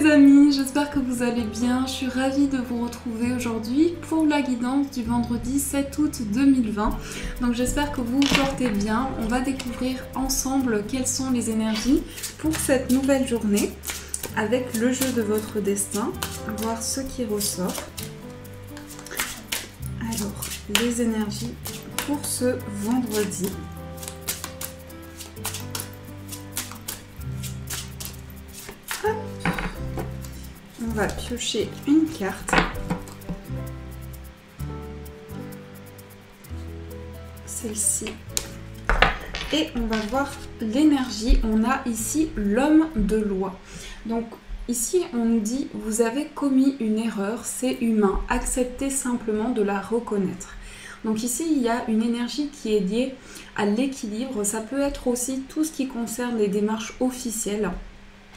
amis, j'espère que vous allez bien. Je suis ravie de vous retrouver aujourd'hui pour la guidance du vendredi 7 août 2020. Donc j'espère que vous vous portez bien. On va découvrir ensemble quelles sont les énergies pour cette nouvelle journée avec le jeu de votre destin, voir ce qui ressort. Alors, les énergies pour ce vendredi. On va piocher une carte. Celle-ci. Et on va voir l'énergie. On a ici l'homme de loi. Donc ici on nous dit vous avez commis une erreur, c'est humain. Acceptez simplement de la reconnaître. Donc ici il y a une énergie qui est liée à l'équilibre. Ça peut être aussi tout ce qui concerne les démarches officielles.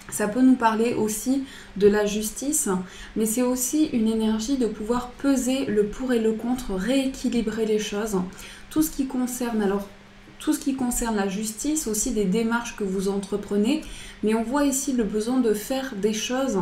Ça peut nous parler aussi de la justice, mais c'est aussi une énergie de pouvoir peser le pour et le contre, rééquilibrer les choses. Tout ce qui concerne, la justice, aussi des démarches que vous entreprenez, mais on voit ici le besoin de faire des choses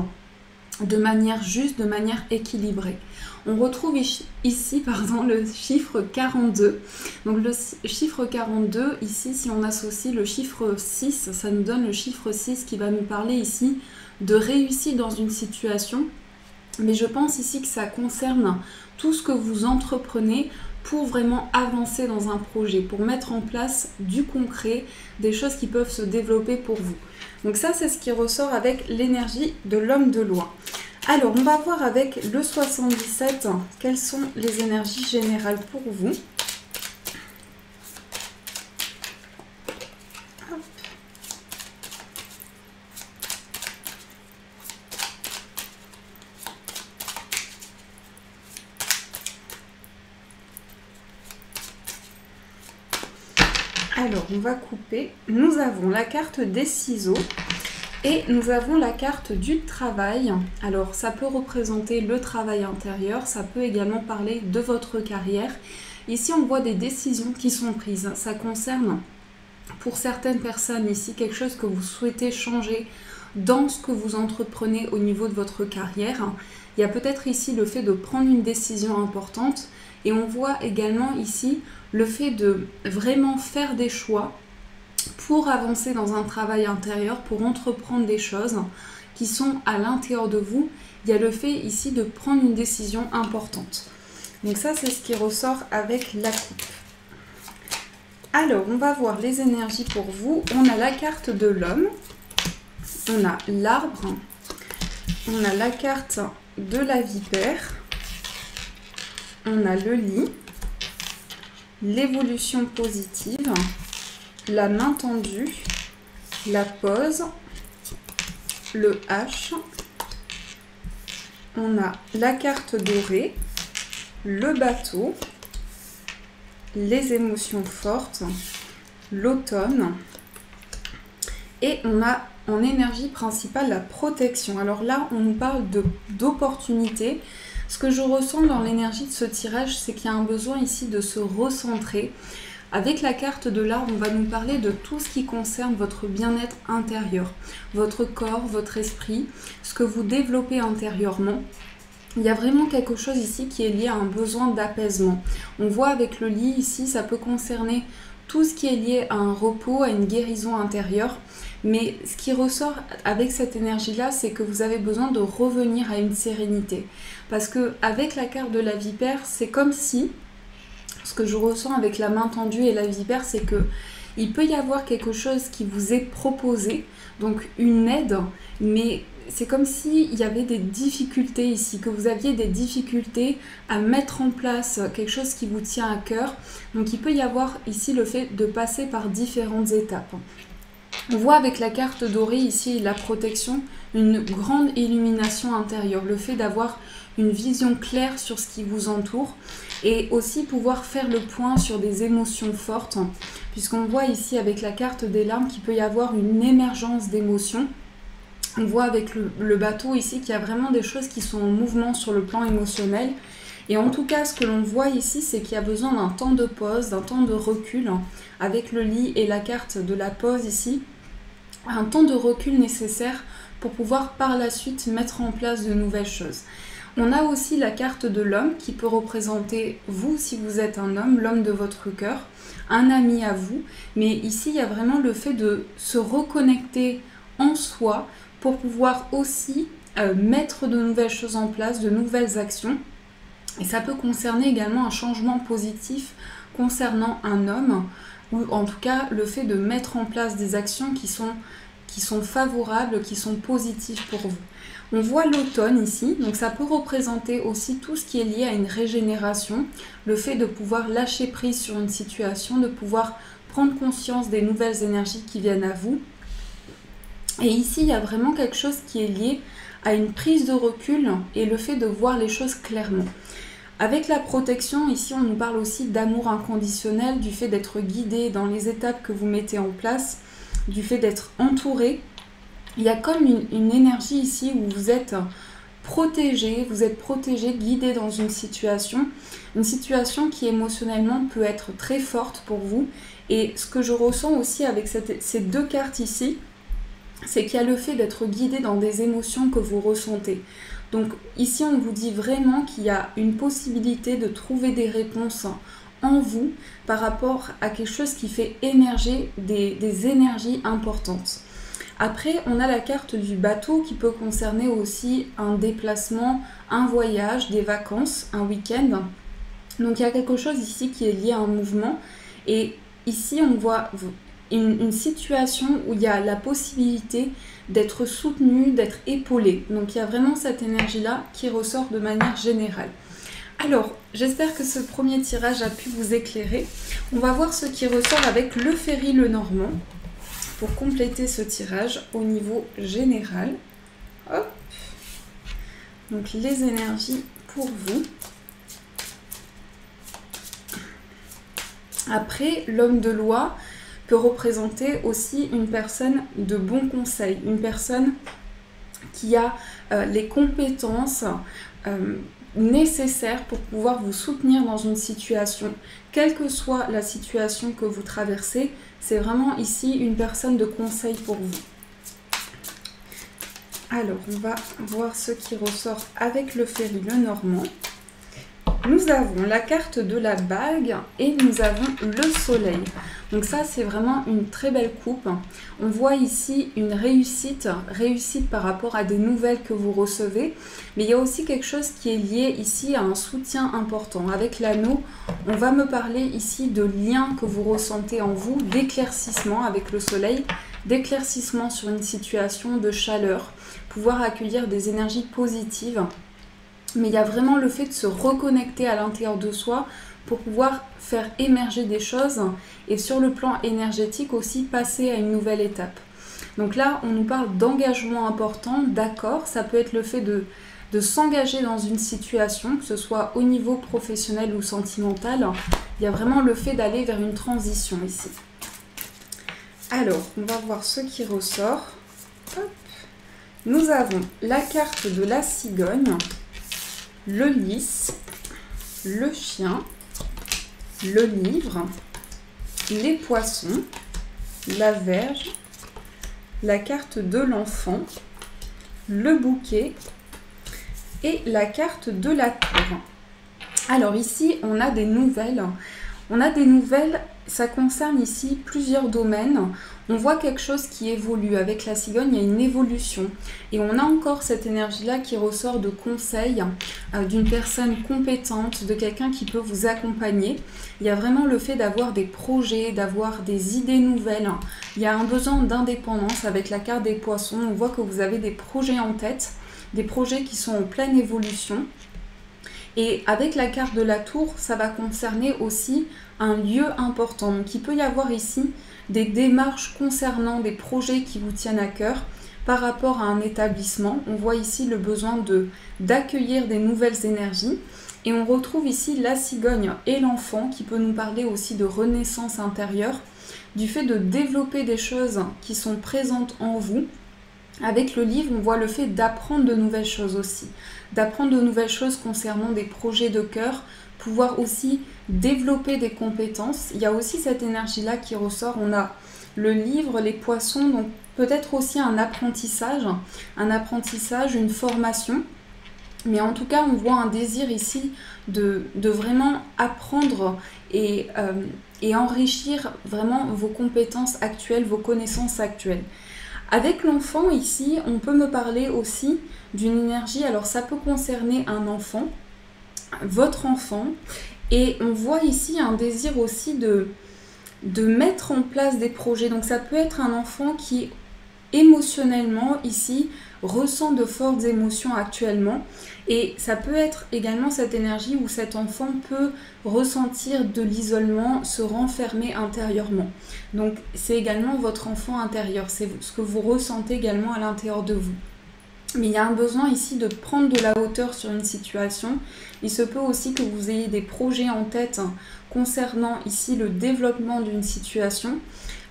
de manière juste, de manière équilibrée. On retrouve ici le chiffre 42. Donc le chiffre 42, ici, si on associe le chiffre 6, ça nous donne le chiffre 6 qui va nous parler ici de réussir dans une situation. Mais je pense ici que ça concerne tout ce que vous entreprenez pour vraiment avancer dans un projet, pour mettre en place du concret, des choses qui peuvent se développer pour vous. Donc ça, c'est ce qui ressort avec l'énergie de l'homme de loi. Alors, on va voir avec le 77, quelles sont les énergies générales pour vous. Hop. Alors, on va couper. Nous avons la carte des ciseaux. Et nous avons la carte du travail. Alors ça peut représenter le travail intérieur, ça peut également parler de votre carrière. Ici on voit des décisions qui sont prises. Ça concerne pour certaines personnes ici quelque chose que vous souhaitez changer dans ce que vous entreprenez au niveau de votre carrière. Il y a peut-être ici le fait de prendre une décision importante et on voit également ici le fait de vraiment faire des choix pour avancer dans un travail intérieur, pour entreprendre des choses qui sont à l'intérieur de vous. Il y a le fait ici de prendre une décision importante. Donc ça, c'est ce qui ressort avec la coupe. Alors, on va voir les énergies pour vous. On a la carte de l'homme, on a l'arbre, on a la carte de la vipère, on a le lit, l'évolution positive, la main tendue, la pause, le H, on a la carte dorée, le bateau, les émotions fortes, l'automne, et on a en énergie principale la protection. Alors là, on nous parle d'opportunités. Ce que je ressens dans l'énergie de ce tirage, c'est qu'il y a un besoin ici de se recentrer. Avec la carte de l'arbre, on va nous parler de tout ce qui concerne votre bien-être intérieur, votre corps, votre esprit, ce que vous développez intérieurement. Il y a vraiment quelque chose ici qui est lié à un besoin d'apaisement. On voit avec le lit ici, ça peut concerner tout ce qui est lié à un repos, à une guérison intérieure. Mais ce qui ressort avec cette énergie-là, c'est que vous avez besoin de revenir à une sérénité. Parce que avec la carte de la vipère, c'est comme si... Ce que je ressens avec la main tendue et la vipère, c'est que il peut y avoir quelque chose qui vous est proposé, donc une aide, mais c'est comme s'il y avait des difficultés ici, que vous aviez des difficultés à mettre en place quelque chose qui vous tient à cœur. Donc il peut y avoir ici le fait de passer par différentes étapes. On voit avec la carte dorée ici, la protection, une grande illumination intérieure, le fait d'avoir une vision claire sur ce qui vous entoure et aussi pouvoir faire le point sur des émotions fortes, puisqu'on voit ici avec la carte des larmes qu'il peut y avoir une émergence d'émotions. On voit avec le bateau ici qu'il y a vraiment des choses qui sont en mouvement sur le plan émotionnel. Et en tout cas, ce que l'on voit ici, c'est qu'il y a besoin d'un temps de pause, d'un temps de recul, avec le lit et la carte de la pause ici. un temps de recul nécessaire pour pouvoir par la suite mettre en place de nouvelles choses. On a aussi la carte de l'homme qui peut représenter vous si vous êtes un homme, l'homme de votre cœur, un ami à vous. Mais ici, il y a vraiment le fait de se reconnecter en soi pour pouvoir aussi mettre de nouvelles choses en place, de nouvelles actions. Et ça peut concerner également un changement positif concernant un homme, ou en tout cas le fait de mettre en place des actions qui sont favorables, qui sont positives pour vous. On voit l'automne ici, donc ça peut représenter aussi tout ce qui est lié à une régénération, le fait de pouvoir lâcher prise sur une situation, de pouvoir prendre conscience des nouvelles énergies qui viennent à vous. Et ici, il y a vraiment quelque chose qui est lié à une prise de recul et le fait de voir les choses clairement. Avec la protection, ici on nous parle aussi d'amour inconditionnel, du fait d'être guidé dans les étapes que vous mettez en place, du fait d'être entouré. Il y a comme une énergie ici où vous êtes protégé, guidé dans une situation qui émotionnellement peut être très forte pour vous. Et ce que je ressens aussi avec ces deux cartes ici, c'est qu'il y a le fait d'être guidé dans des émotions que vous ressentez. Donc ici, on vous dit vraiment qu'il y a une possibilité de trouver des réponses en vous par rapport à quelque chose qui fait émerger des énergies importantes. Après, on a la carte du bateau qui peut concerner aussi un déplacement, un voyage, des vacances, un week-end. Donc il y a quelque chose ici qui est lié à un mouvement. Et ici, on voit une situation où il y a la possibilité d'être soutenu, d'être épaulé. Donc il y a vraiment cette énergie-là qui ressort de manière générale. Alors, j'espère que ce premier tirage a pu vous éclairer. On va voir ce qui ressort avec le Ferry Lenormand pour compléter ce tirage au niveau général. Hop. Donc les énergies pour vous. Après, l'homme de loi peut représenter aussi une personne de bon conseil, une personne qui a les compétences nécessaires pour pouvoir vous soutenir dans une situation, quelle que soit la situation que vous traversez. C'est vraiment ici une personne de conseil pour vous. Alors, on va voir ce qui ressort avec le Ferry Lenormand. Nous avons la carte de la bague et nous avons le soleil. Donc ça, c'est vraiment une très belle coupe. On voit ici une réussite par rapport à des nouvelles que vous recevez. Mais il y a aussi quelque chose qui est lié ici à un soutien important. Avec l'anneau, on va me parler ici de liens que vous ressentez en vous, d'éclaircissement avec le soleil, d'éclaircissement sur une situation, de chaleur, pouvoir accueillir des énergies positives. Mais il y a vraiment le fait de se reconnecter à l'intérieur de soi pour pouvoir faire émerger des choses et sur le plan énergétique aussi passer à une nouvelle étape. Donc là, on nous parle d'engagement important, d'accord, ça peut être le fait de s'engager dans une situation, que ce soit au niveau professionnel ou sentimental. Il y a vraiment le fait d'aller vers une transition ici. Alors, on va voir ce qui ressort. Hop. Nous avons la carte de la cigogne, le lys, le chien, le livre, les poissons, la verge, la carte de l'enfant, le bouquet et la carte de la tour. Alors ici, on a des nouvelles. Ça concerne ici plusieurs domaines. On voit quelque chose qui évolue. Avec la cigogne, il y a une évolution. Et on a encore cette énergie-là qui ressort de conseils, d'une personne compétente, de quelqu'un qui peut vous accompagner. Il y a vraiment le fait d'avoir des projets, d'avoir des idées nouvelles. Il y a un besoin d'indépendance avec la carte des poissons. On voit que vous avez des projets en tête, des projets qui sont en pleine évolution. Et avec la carte de la tour, ça va concerner aussi un lieu important. Donc il peut y avoir ici des démarches concernant des projets qui vous tiennent à cœur par rapport à un établissement. On voit ici le besoin d'accueillir des nouvelles énergies. Et on retrouve ici la cigogne et l'enfant qui peut nous parler aussi de renaissance intérieure, du fait de développer des choses qui sont présentes en vous. Avec le livre, on voit le fait d'apprendre de nouvelles choses aussi, d'apprendre de nouvelles choses concernant des projets de cœur, pouvoir aussi développer des compétences. Il y a aussi cette énergie-là qui ressort. On a le livre, les poissons, donc peut-être aussi un apprentissage, une formation. Mais en tout cas, on voit un désir ici de vraiment apprendre et enrichir vraiment vos compétences actuelles, vos connaissances actuelles. Avec l'enfant ici, on peut me parler aussi d'une énergie, alors ça peut concerner un enfant, votre enfant, et on voit ici un désir aussi de mettre en place des projets. Donc ça peut être un enfant qui émotionnellement ici ressent de fortes émotions actuellement, et ça peut être également cette énergie où cet enfant peut ressentir de l'isolement, se renfermer intérieurement. Donc c'est également votre enfant intérieur, c'est ce que vous ressentez également à l'intérieur de vous. Mais il y a un besoin ici de prendre de la hauteur sur une situation. Il se peut aussi que vous ayez des projets en tête concernant ici le développement d'une situation.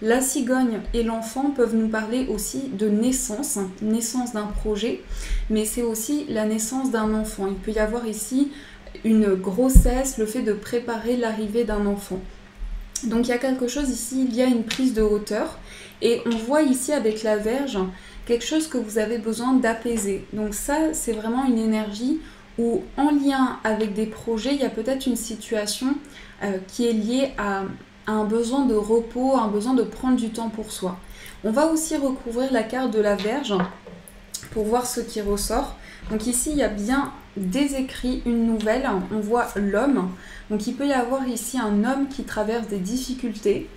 La cigogne et l'enfant peuvent nous parler aussi de naissance d'un projet, mais c'est aussi la naissance d'un enfant. Il peut y avoir ici une grossesse, le fait de préparer l'arrivée d'un enfant. Donc il y a quelque chose ici, il y a une prise de hauteur, et on voit ici avec la Vierge quelque chose que vous avez besoin d'apaiser. Donc ça, c'est vraiment une énergie où, en lien avec des projets, il y a peut-être une situation qui est liée à un besoin de repos, un besoin de prendre du temps pour soi. On va aussi recouvrir la carte de la Vierge pour voir ce qui ressort. Donc ici, il y a bien des écrits, une nouvelle. On voit l'homme. Donc il peut y avoir ici un homme qui traverse des difficultés,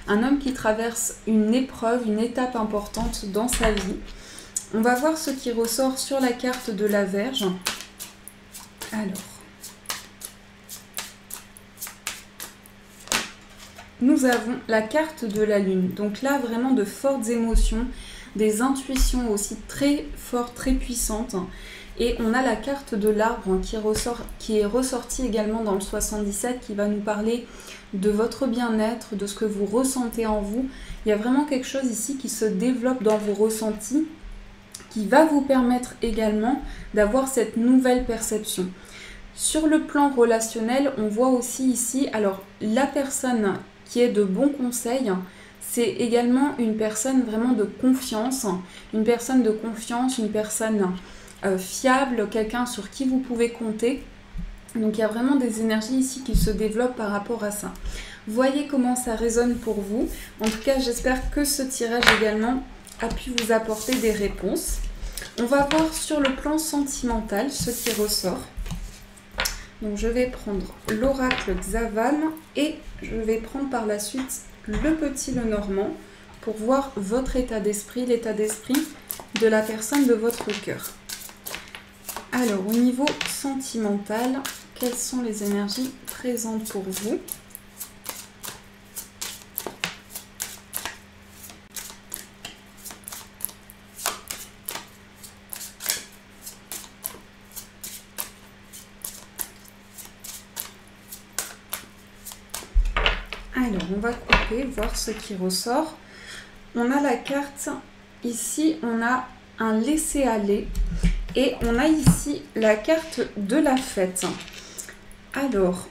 un homme qui traverse une épreuve, une étape importante dans sa vie. On va voir ce qui ressort sur la carte de la Vierge. Alors, nous avons la carte de la Lune. Donc là, vraiment de fortes émotions, des intuitions aussi très fortes, très puissantes. Et on a la carte de l'arbre qui est ressortie également dans le 77, qui va nous parler de votre bien-être, de ce que vous ressentez en vous. Il y a vraiment quelque chose ici qui se développe dans vos ressentis, qui va vous permettre également d'avoir cette nouvelle perception. Sur le plan relationnel, on voit aussi ici, alors la personne qui est de bons conseils, c'est également une personne vraiment de confiance, une personne fiable, quelqu'un sur qui vous pouvez compter. Donc il y a vraiment des énergies ici qui se développent par rapport à ça. Voyez comment ça résonne pour vous. En tout cas, j'espère que ce tirage également a pu vous apporter des réponses. On va voir sur le plan sentimental ce qui ressort. Donc je vais prendre l'oracle Xavan et je vais prendre par la suite le petit Lenormand pour voir votre état d'esprit, l'état d'esprit de la personne de votre cœur. Alors au niveau sentimental, quelles sont les énergies présentes pour vous ? Alors, on va couper, voir ce qui ressort. On a la carte, ici, on a un laisser-aller. Et on a ici la carte de la fête. Alors,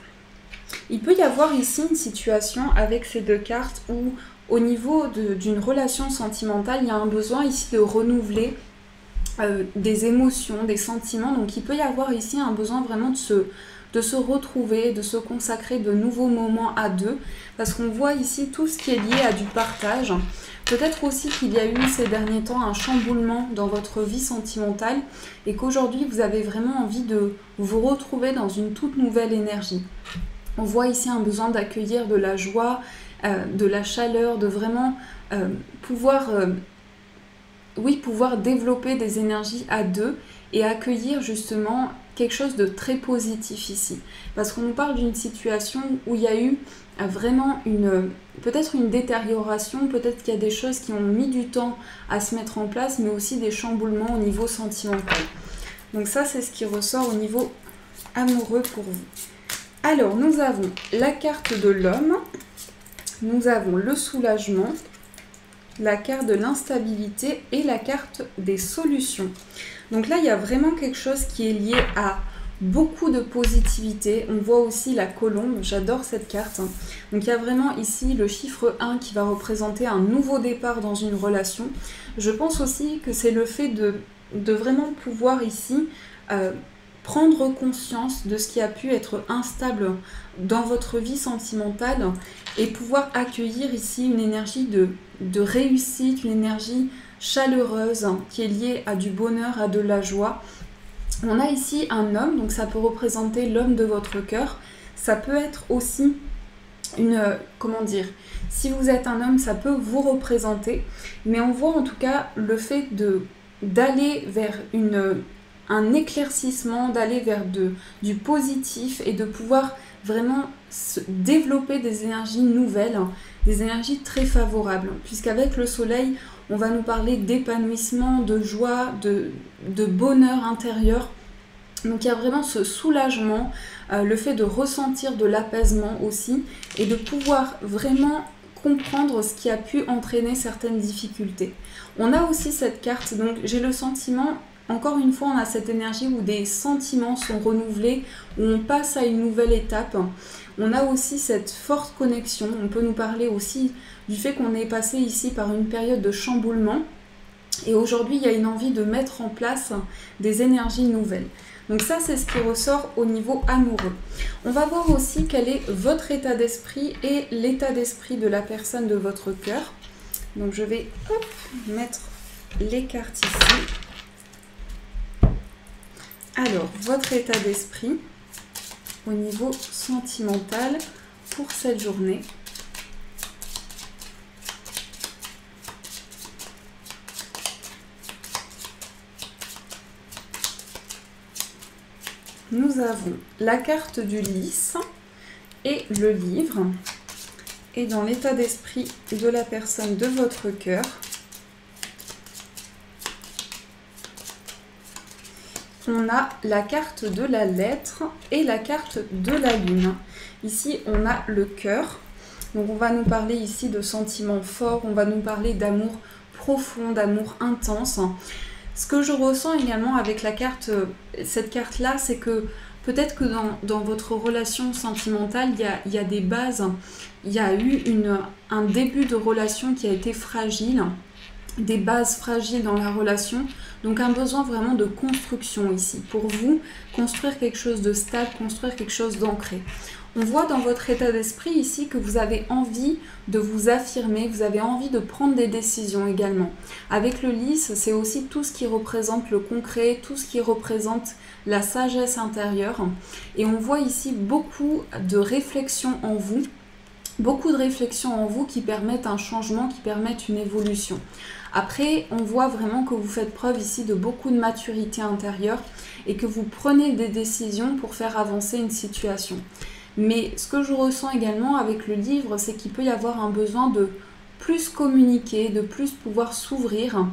il peut y avoir ici une situation avec ces deux cartes où, au niveau d'une relation sentimentale, il y a un besoin ici de renouveler des émotions, des sentiments. Donc, il peut y avoir ici un besoin vraiment de se retrouver, de se consacrer de nouveaux moments à deux, parce qu'on voit ici tout ce qui est lié à du partage. Peut-être aussi qu'il y a eu ces derniers temps un chamboulement dans votre vie sentimentale et qu'aujourd'hui vous avez vraiment envie de vous retrouver dans une toute nouvelle énergie. On voit ici un besoin d'accueillir de la joie, de la chaleur, de vraiment pouvoir développer des énergies à deux et accueillir justement quelque chose de très positif ici. Parce qu'on nous parle d'une situation où il y a eu vraiment peut-être une détérioration, peut-être qu'il y a des choses qui ont mis du temps à se mettre en place, mais aussi des chamboulements au niveau sentimental. Donc ça, c'est ce qui ressort au niveau amoureux pour vous. Alors, nous avons la carte de l'homme, nous avons le soulagement, la carte de l'instabilité et la carte des solutions. Donc là, il y a vraiment quelque chose qui est lié à beaucoup de positivité. On voit aussi la colombe, j'adore cette carte. Donc il y a vraiment ici le chiffre 1 qui va représenter un nouveau départ dans une relation. Je pense aussi que c'est le fait de vraiment pouvoir ici prendre conscience de ce qui a pu être instable dans votre vie sentimentale et pouvoir accueillir ici une énergie de réussite, une énergie chaleureuse qui est liée à du bonheur, à de la joie. On a ici un homme, donc ça peut représenter l'homme de votre cœur. Ça peut être aussi comment dire, si vous êtes un homme, ça peut vous représenter. Mais on voit en tout cas le fait d'aller vers un éclaircissement, d'aller vers du positif et de pouvoir vraiment développer des énergies nouvelles, des énergies très favorables. Puisqu'avec le soleil, on va nous parler d'épanouissement, de joie, de bonheur intérieur. Donc il y a vraiment ce soulagement, le fait de ressentir de l'apaisement aussi et de pouvoir vraiment comprendre ce qui a pu entraîner certaines difficultés. On a aussi cette carte, donc j'ai le sentiment, encore une fois on a cette énergie où des sentiments sont renouvelés, où on passe à une nouvelle étape. On a aussi cette forte connexion, on peut nous parler aussi du fait qu'on est passé ici par une période de chamboulement et aujourd'hui il y a une envie de mettre en place des énergies nouvelles. Donc ça, c'est ce qui ressort au niveau amoureux. On va voir aussi quel est votre état d'esprit et l'état d'esprit de la personne de votre cœur. Donc je vais mettre les cartes ici. Alors, votre état d'esprit au niveau sentimental pour cette journée. Nous avons la carte du lys et le livre. Et dans l'état d'esprit de la personne de votre cœur, on a la carte de la lettre et la carte de la lune. Ici, on a le cœur. Donc, on va nous parler ici de sentiments forts, on va nous parler d'amour profond, d'amour intense. Ce que je ressens également avec cette carte-là, c'est que peut-être que dans votre relation sentimentale, il y a des bases, il y a eu un début de relation qui a été fragile, des bases fragiles dans la relation, donc un besoin vraiment de construction ici. Pour vous, construire quelque chose de stable, construire quelque chose d'ancré. On voit dans votre état d'esprit ici que vous avez envie de vous affirmer, vous avez envie de prendre des décisions également. Avec le lys, c'est aussi tout ce qui représente le concret, tout ce qui représente la sagesse intérieure. Et on voit ici beaucoup de réflexions en vous, qui permettent un changement, qui permettent une évolution. Après, on voit vraiment que vous faites preuve ici de beaucoup de maturité intérieure et que vous prenez des décisions pour faire avancer une situation. Mais ce que je ressens également avec le livre, c'est qu'il peut y avoir un besoin de plus communiquer, de plus pouvoir s'ouvrir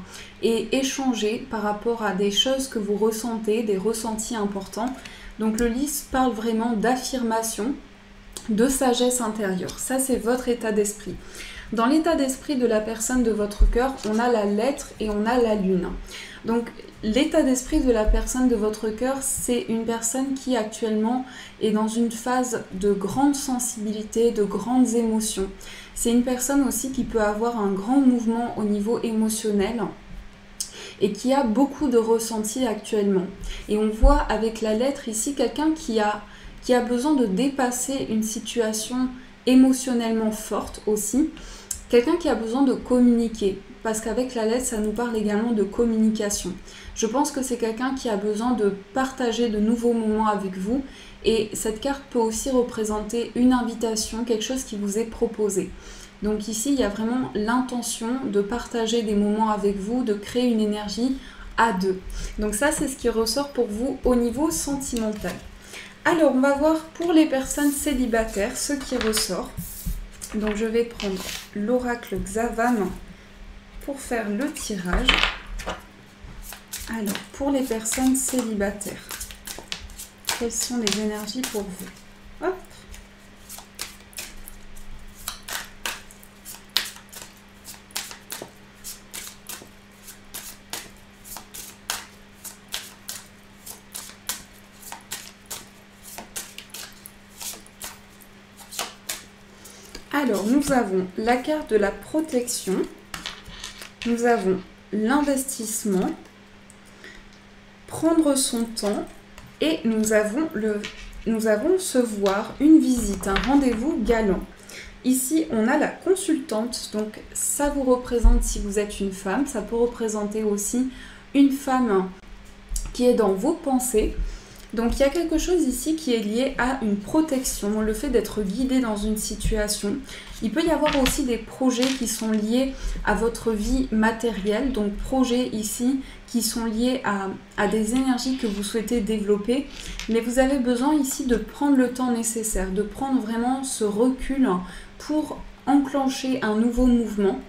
et échanger par rapport à des choses que vous ressentez, des ressentis importants. Donc le lys parle vraiment d'affirmation, de sagesse intérieure. Ça, c'est votre état d'esprit. Dans l'état d'esprit de la personne de votre cœur, on a la lettre et on a la lune. Donc, l'état d'esprit de la personne de votre cœur, c'est une personne qui actuellement est dans une phase de grande sensibilité, de grandes émotions. C'est une personne aussi qui peut avoir un grand mouvement au niveau émotionnel et qui a beaucoup de ressentis actuellement. Et on voit avec la lettre ici quelqu'un qui a besoin de dépasser une situation émotionnellement forte aussi. Quelqu'un qui a besoin de communiquer, parce qu'avec la lettre, ça nous parle également de communication. Je pense que c'est quelqu'un qui a besoin de partager de nouveaux moments avec vous, et cette carte peut aussi représenter une invitation, quelque chose qui vous est proposé. Donc ici, il y a vraiment l'intention de partager des moments avec vous, de créer une énergie à deux. Donc ça, c'est ce qui ressort pour vous au niveau sentimental. Alors, on va voir pour les personnes célibataires ce qui ressort. Donc je vais prendre l'oracle Xavan pour faire le tirage. Alors, pour les personnes célibataires, quelles sont les énergies pour vous? Hop. Alors, nous avons la carte de la protection, nous avons l'investissement, prendre son temps et nous avons se voir, une visite, un rendez-vous galant. Ici, on a la consultante, donc ça vous représente si vous êtes une femme, ça peut représenter aussi une femme qui est dans vos pensées. Donc il y a quelque chose ici qui est lié à une protection, le fait d'être guidé dans une situation. Il peut y avoir aussi des projets qui sont liés à votre vie matérielle, donc projets ici qui sont liés à des énergies que vous souhaitez développer. Mais vous avez besoin ici de prendre le temps nécessaire, de prendre vraiment ce recul pour enclencher un nouveau mouvement.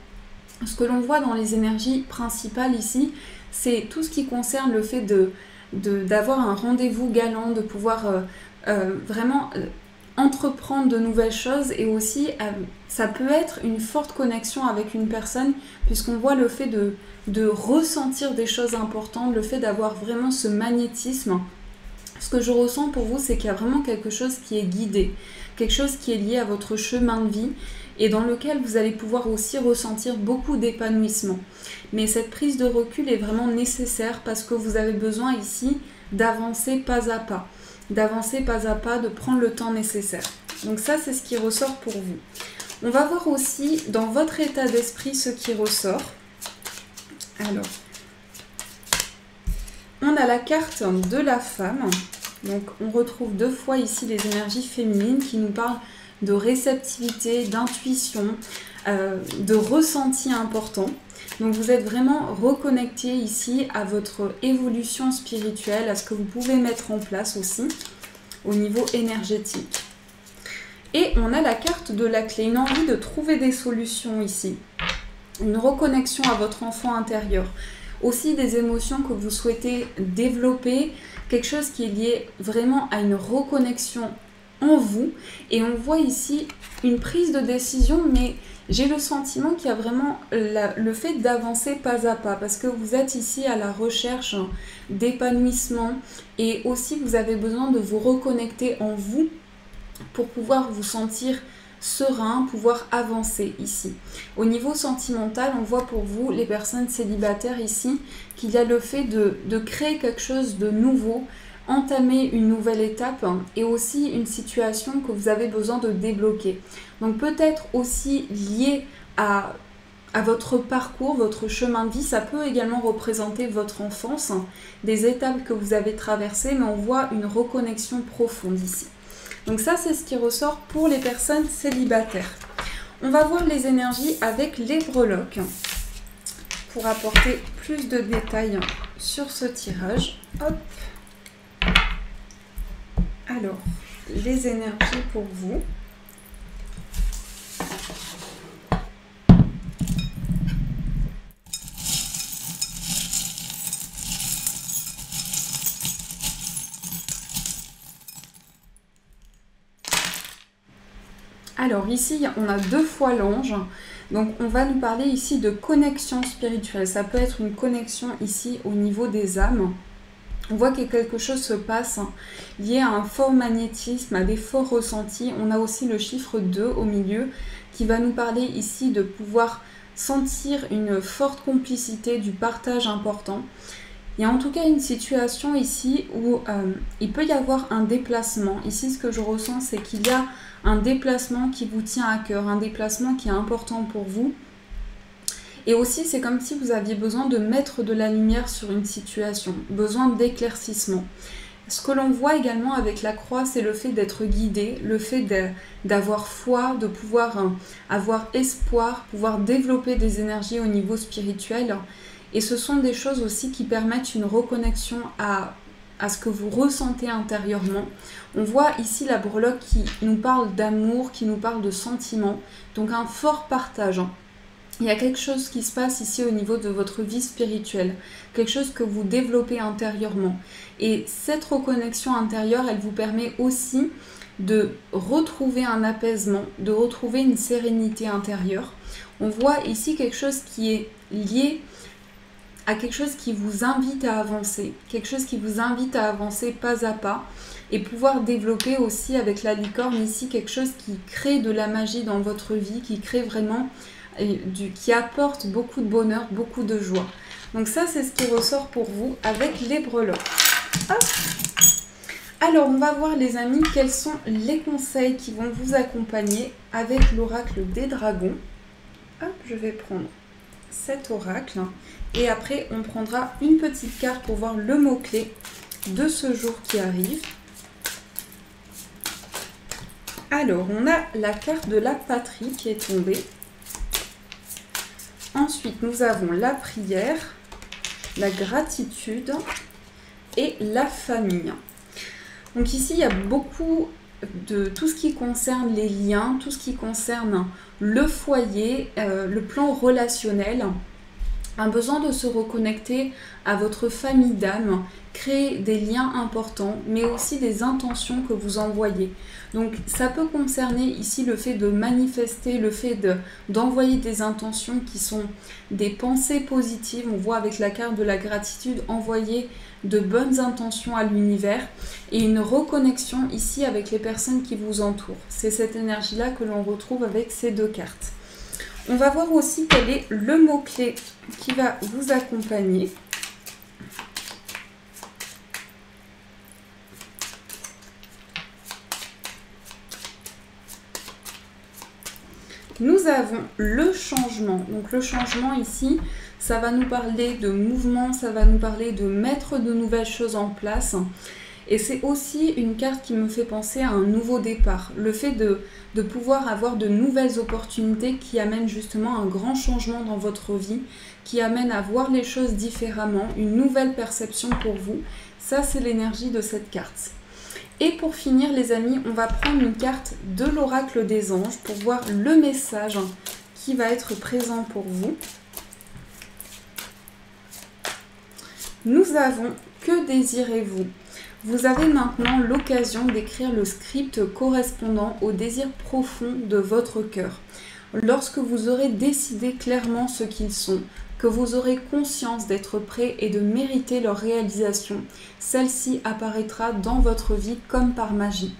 Ce que l'on voit dans les énergies principales ici, c'est tout ce qui concerne le fait d'avoir un rendez-vous galant, de pouvoir vraiment entreprendre de nouvelles choses et aussi ça peut être une forte connexion avec une personne puisqu'on voit le fait de ressentir des choses importantes, le fait d'avoir vraiment ce magnétisme. Ce que je ressens pour vous, c'est qu'il y a vraiment quelque chose qui est guidé, quelque chose qui est lié à votre chemin de vie et dans lequel vous allez pouvoir aussi ressentir beaucoup d'épanouissement. Mais cette prise de recul est vraiment nécessaire parce que vous avez besoin ici d'avancer pas à pas, de prendre le temps nécessaire. Donc ça, c'est ce qui ressort pour vous. On va voir aussi dans votre état d'esprit ce qui ressort. Alors, on a la carte de la femme. Donc on retrouve 2 fois ici les énergies féminines qui nous parlent de réceptivité, d'intuition, de ressenti important. Donc vous êtes vraiment reconnecté ici à votre évolution spirituelle, à ce que vous pouvez mettre en place aussi au niveau énergétique. Et on a la carte de la clé, une envie de trouver des solutions ici, une reconnexion à votre enfant intérieur, aussi des émotions que vous souhaitez développer, quelque chose qui est lié vraiment à une reconnexion en vous. Et on voit ici une prise de décision, mais j'ai le sentiment qu'il y a vraiment le fait d'avancer pas à pas, parce que vous êtes ici à la recherche d'épanouissement et aussi vous avez besoin de vous reconnecter en vous pour pouvoir vous sentir serein, pouvoir avancer ici. Au niveau sentimental, on voit pour vous, les personnes célibataires ici, qu'il y a le fait de créer quelque chose de nouveau, entamer une nouvelle étape et aussi une situation que vous avez besoin de débloquer. Donc peut-être aussi lié à votre parcours, votre chemin de vie, ça peut également représenter votre enfance, des étapes que vous avez traversées, mais on voit une reconnexion profonde ici. Donc ça, c'est ce qui ressort pour les personnes célibataires. On va voir les énergies avec les breloques pour apporter plus de détails sur ce tirage. Hop. Alors, les énergies pour vous. Alors ici, on a 2 fois l'ange. Donc on va nous parler ici de connexion spirituelle. Ça peut être une connexion ici au niveau des âmes. On voit que quelque chose se passe lié à un fort magnétisme, à des forts ressentis. On a aussi le chiffre 2 au milieu qui va nous parler ici de pouvoir sentir une forte complicité, du partage important. Il y a en tout cas une situation ici où il peut y avoir un déplacement. Ici, ce que je ressens, c'est qu'il y a un déplacement qui vous tient à cœur, un déplacement qui est important pour vous. Et aussi, c'est comme si vous aviez besoin de mettre de la lumière sur une situation, besoin d'éclaircissement. Ce que l'on voit également avec la croix, c'est le fait d'être guidé, le fait d'avoir foi, de pouvoir avoir espoir, pouvoir développer des énergies au niveau spirituel. Et ce sont des choses aussi qui permettent une reconnexion à ce que vous ressentez intérieurement. On voit ici la breloque qui nous parle d'amour, qui nous parle de sentiments, donc un fort partage. Il y a quelque chose qui se passe ici au niveau de votre vie spirituelle, quelque chose que vous développez intérieurement. Et cette reconnexion intérieure, elle vous permet aussi de retrouver un apaisement, de retrouver une sérénité intérieure. On voit ici quelque chose qui est lié à quelque chose qui vous invite à avancer, quelque chose qui vous invite à avancer pas à pas et pouvoir développer aussi avec la licorne ici quelque chose qui crée de la magie dans votre vie, qui crée vraiment, qui apporte beaucoup de bonheur, beaucoup de joie. Donc ça, c'est ce qui ressort pour vous avec les breloques. Hop. Alors, on va voir les amis, quels sont les conseils qui vont vous accompagner avec l'oracle des dragons. Hop, je vais prendre cet oracle et après, on prendra une petite carte pour voir le mot-clé de ce jour qui arrive. Alors, on a la carte de la patrie qui est tombée. Ensuite, nous avons la prière, la gratitude et la famille. Donc ici, il y a beaucoup de tout ce qui concerne les liens, tout ce qui concerne le foyer, le plan relationnel, un besoin de se reconnecter à votre famille d'âme, créer des liens importants, mais aussi des intentions que vous envoyez. Donc ça peut concerner ici le fait de manifester, le fait d'envoyer des intentions qui sont des pensées positives. On voit avec la carte de la gratitude, envoyer de bonnes intentions à l'univers et une reconnexion ici avec les personnes qui vous entourent. C'est cette énergie-là que l'on retrouve avec ces deux cartes. On va voir aussi quel est le mot-clé qui va vous accompagner. Nous avons le changement. Donc le changement ici, ça va nous parler de mouvement, ça va nous parler de mettre de nouvelles choses en place. Et c'est aussi une carte qui me fait penser à un nouveau départ. Le fait de pouvoir avoir de nouvelles opportunités qui amènent justement un grand changement dans votre vie, qui amènent à voir les choses différemment, une nouvelle perception pour vous. Ça, c'est l'énergie de cette carte. Et pour finir les amis, on va prendre une carte de l'oracle des anges pour voir le message qui va être présent pour vous. Nous avons « Que désirez-vous » Vous avez maintenant l'occasion d'écrire le script correspondant au désir profond de votre cœur. Lorsque vous aurez décidé clairement ce qu'ils sont, que vous aurez conscience d'être prêt et de mériter leur réalisation, celle-ci apparaîtra dans votre vie comme par magie.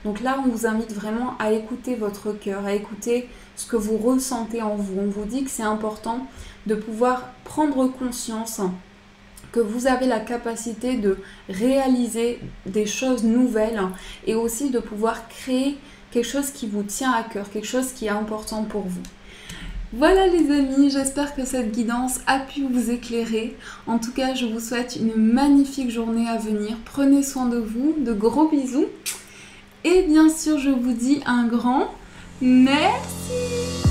Donc là, on vous invite vraiment à écouter votre cœur, à écouter ce que vous ressentez en vous. On vous dit que c'est important de pouvoir prendre conscience que vous avez la capacité de réaliser des choses nouvelles et aussi de pouvoir créer quelque chose qui vous tient à cœur, quelque chose qui est important pour vous. Voilà les amis, j'espère que cette guidance a pu vous éclairer. En tout cas, je vous souhaite une magnifique journée à venir. Prenez soin de vous, de gros bisous. Et bien sûr, je vous dis un grand merci.